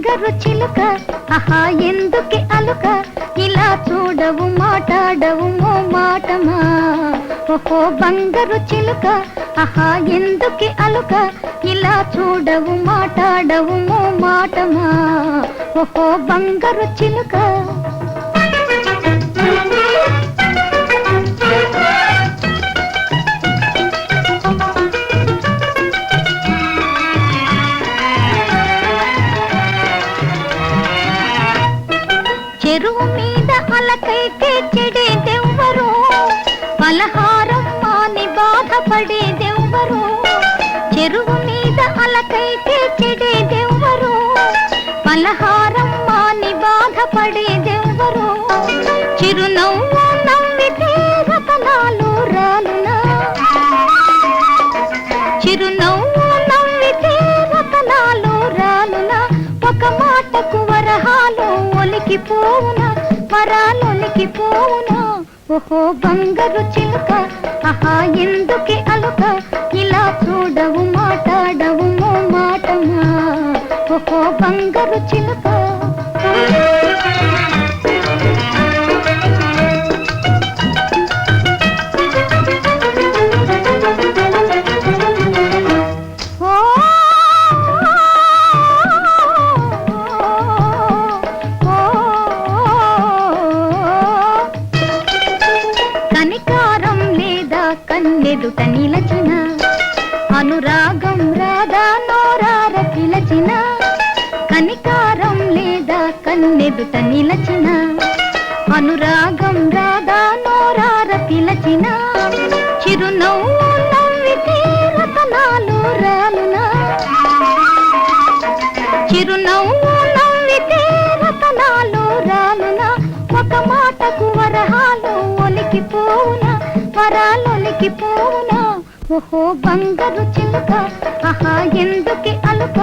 బంగారు చిలుక ఆహా ఎందుకే అలుక ఇలా చూడవు మాట్లాడవు మో మాటమా ఓహో బంగారు చిలుక ఆహా ఎందుకే అలుక ఇలా చూడవు మాట్లాడవు మో మాటమా ఓహో బంగారు చిలుక చెరువు మీద అలకైతే చెడేదెవ్వరు పలహారం మాని బాధపడేదెవ్వరు చెరువు మీద అలకైతే చెడేదెవ్వరు పలహారం మాని బాధపడేదెవ్వరు చిరునవ్వు నవ్వితే రతనాలు రాలునా చిరునవ్వు నవ్వితే రతనాలు రాలునా ఒక మాటకు వరహాలు ఒలికిపోవునా వరాలొలికిపోవునా ఓహో బంగారు చిలుక ఆహా ఎందుకే అలుక ఇలా చూడవు మాట్లాడవు మో మాటమా ఓహో బంగారు చిలుక కనికారం లేదా కన్నెదుట నిలచిన అనురాగం రాధా నోరార పిలచిన కనికారం లేదా కన్నెదుట నిలచిన అనురాగం రాధా నోరార పిలచిన చిరునవ్వు నవ్వితే రతనాలు రాలునా చిరునవ్వు నవ్వితే రతనాలు రాలునా ఒక మాటకు వరహాలు ఒలికిపోవునా వరాలొలికిపోవునా ఓహో బంగారు చిలుక ఆహా ఎందుకే అలుక